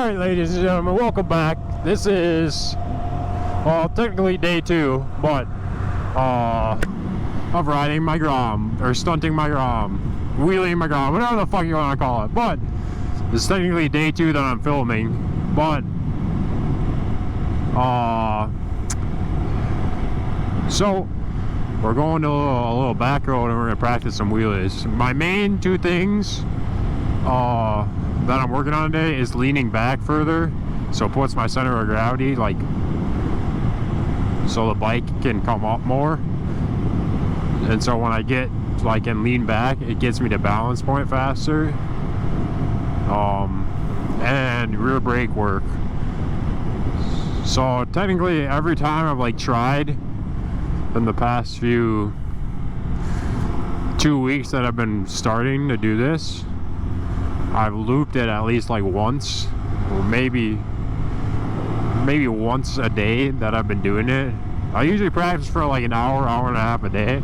Alright, ladies and gentlemen, welcome back. This is, well, technically day 2, but of riding my grom, or stunting my grom, wheeling my grom, whatever the fuck you want to call it. But this is technically day 2 that I'm filming, but so we're going to a little back road and we're going to practice some wheelies. My main 2 things that I'm working on today is leaning back further, so it puts my center of gravity, like, so the bike can come up more, and so when I get like and lean back, it gets me to balance point faster, and rear brake work. So technically every time I've like tried in the past few 2 weeks that I've been starting to do this, I've looped it at least like once, or maybe once a day that I've been doing it. I usually practice for like an hour and a half a day,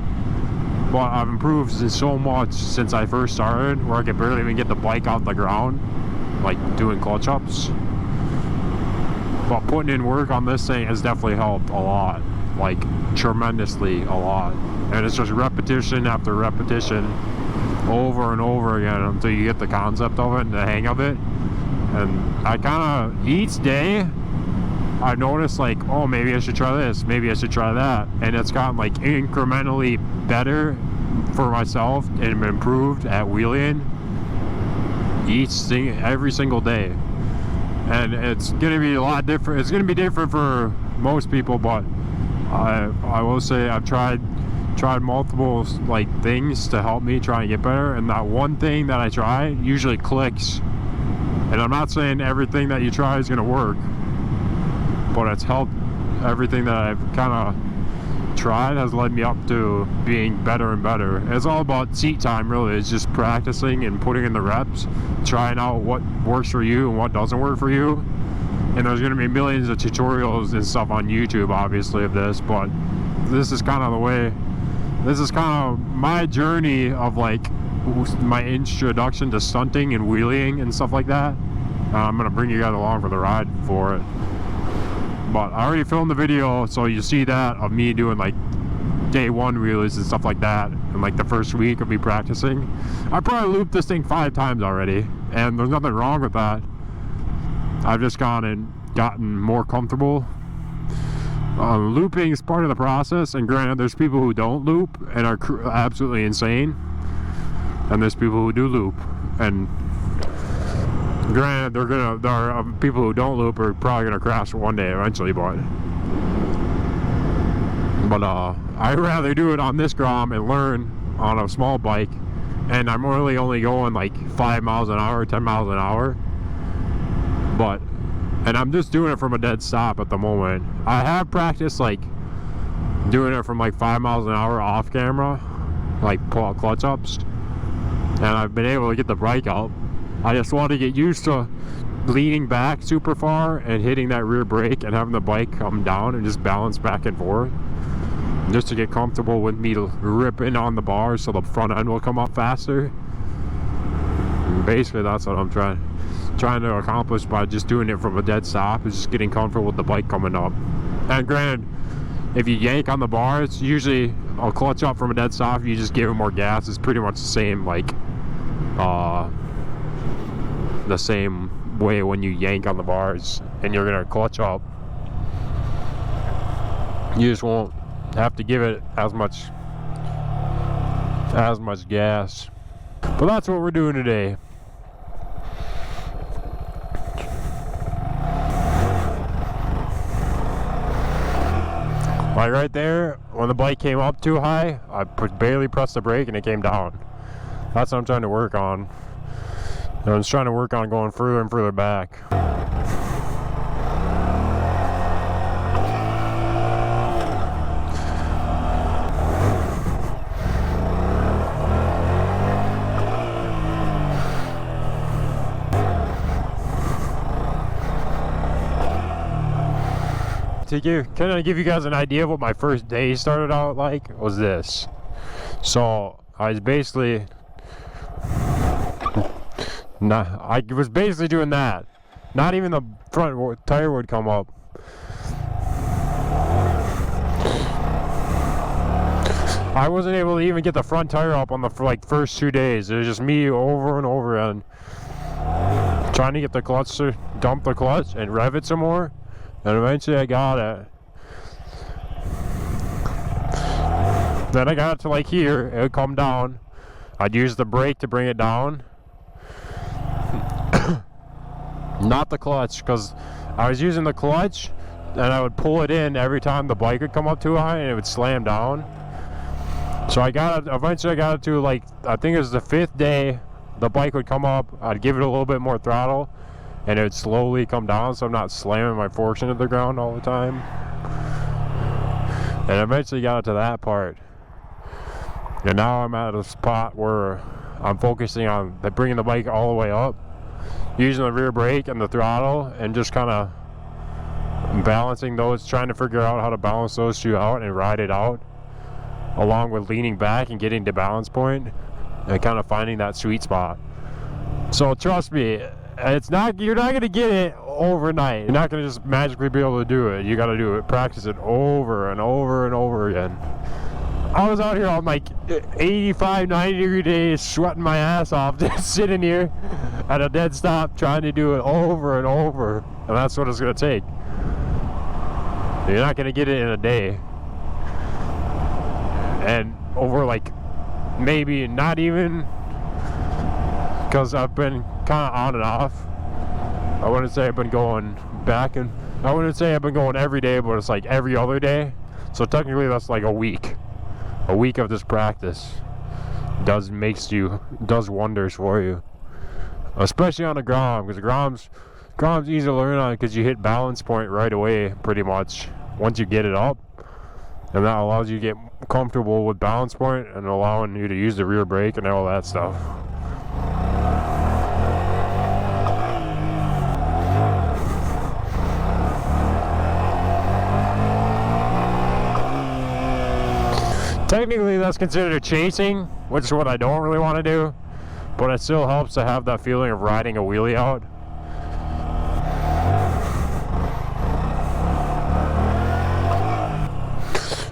but I've improved so much since I first started where I could barely even get the bike off the ground, like doing clutch ups. But putting in work on this thing has definitely helped a lot, like tremendously a lot. And it's just repetition after repetition, over and over again, until you get the concept of it and the hang of it. And I kind of, each day I noticed like, oh, maybe I should try this, maybe I should try that, and it's gotten like incrementally better for myself and improved at wheeling every single day. And it's gonna be a lot different. It's gonna be different for most people, but I will say I've tried multiple like things to help me try and get better, and that one thing that I try usually clicks. And I'm not saying everything that you try is gonna work, but it's helped. Everything that I've kind of tried has led me up to being better and better. It's all about seat time, really. It's just practicing and putting in the reps, trying out what works for you and what doesn't work for you. And there's gonna be millions of tutorials and stuff on YouTube, obviously, of this, but this is kind of the way. This is kind of my journey of like my introduction to stunting and wheeling and stuff like that. I'm gonna bring you guys along for the ride for it. But I already filmed the video, so you see that of me doing like day 1 wheelies and stuff like that, and like the first week of me practicing. I probably looped this thing 5 times already, and there's nothing wrong with that. I've just gone and gotten more comfortable. Looping is part of the process, and granted, there's people who don't loop and are absolutely insane, and there's people who do loop, and granted, there are people who don't loop are probably gonna crash one day eventually, but I'd rather do it on this grom and learn on a small bike, and I'm really only going like 5 miles an hour, 10 miles an hour, and I'm just doing it from a dead stop at the moment. I have practiced like doing it from like 5 miles an hour off camera, like pull out clutch ups, and I've been able to get the bike up. I just want to get used to leaning back super far and hitting that rear brake and having the bike come down and just balance back and forth, just to get comfortable with me ripping on the bars so the front end will come up faster. And basically that's what I'm trying to accomplish by just doing it from a dead stop, is just getting comfortable with the bike coming up. And granted, if you yank on the bars, usually a clutch up from a dead stop, you just give it more gas. It's pretty much the same, like the same way when you yank on the bars and you're gonna clutch up. You just won't have to give it as much gas. But that's what we're doing today. Like right there, when the bike came up too high, I barely pressed the brake and it came down. That's what I'm trying to work on. I'm just trying to work on going further and further back. To give you guys an idea of what my first day started out like, was this. So I was basically doing that, Not even the front tire would come up. I wasn't able to even get the front tire up on the first 2 days. It was just me over and over again trying to get the clutch to dump the clutch and rev it some more, and eventually I got it. Then I got it to like here, it would come down. I'd use the brake to bring it down. Not the clutch, because I was using the clutch and I would pull it in every time the bike would come up too high and it would slam down. So I got it, eventually I got it to like, I think it was the 5th day, the bike would come up, I'd give it a little bit more throttle and it would slowly come down so I'm not slamming my forks into the ground all the time. And eventually got it to that part. And now I'm at a spot where I'm focusing on bringing the bike all the way up, using the rear brake and the throttle, and just kind of balancing those, trying to figure out how to balance those two out and ride it out, along with leaning back and getting to balance point and kind of finding that sweet spot. So trust me, it's not, you're not going to get it overnight. You're not going to just magically be able to do it. You got to do it, practice it over and over and over again. I was out here on like 85, 90 degree days, sweating my ass off, just sitting here at a dead stop trying to do it over and over. And that's what it's going to take. You're not going to get it in a day. And over like, maybe not even, because I've been kind of on and off. I wouldn't say I've been going back, and I wouldn't say I've been going every day, but it's like every other day. So technically that's like a week. A week of this practice does wonders for you, especially on a grom, because grom's easy to learn on because you hit balance point right away pretty much once you get it up, and that allows you to get comfortable with balance point and allowing you to use the rear brake and all that stuff. Technically that's considered chasing, which is what I don't really want to do, but it still helps to have that feeling of riding a wheelie out.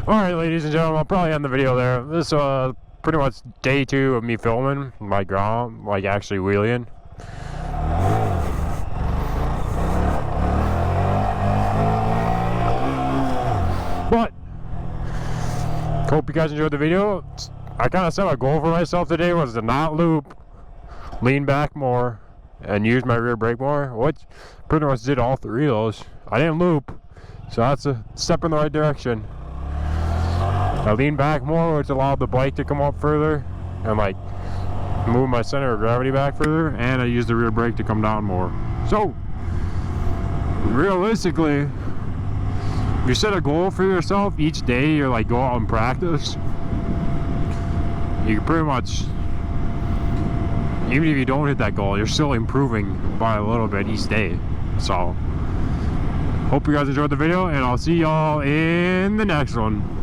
Alright, ladies and gentlemen, I'll probably end the video there. This is pretty much day 2 of me filming my grom, like actually wheeling. But hope you guys enjoyed the video. I kind of set a goal for myself today was to not loop, lean back more, and use my rear brake more, which pretty much did all 3 of those. I didn't loop, so that's a step in the right direction. I leaned back more, which allowed the bike to come up further and like move my center of gravity back further, and I used the rear brake to come down more. So realistically, if you set a goal for yourself each day, you're like go out and practice, you can pretty much, even if you don't hit that goal, you're still improving by a little bit each day. So hope you guys enjoyed the video, and I'll see y'all in the next one.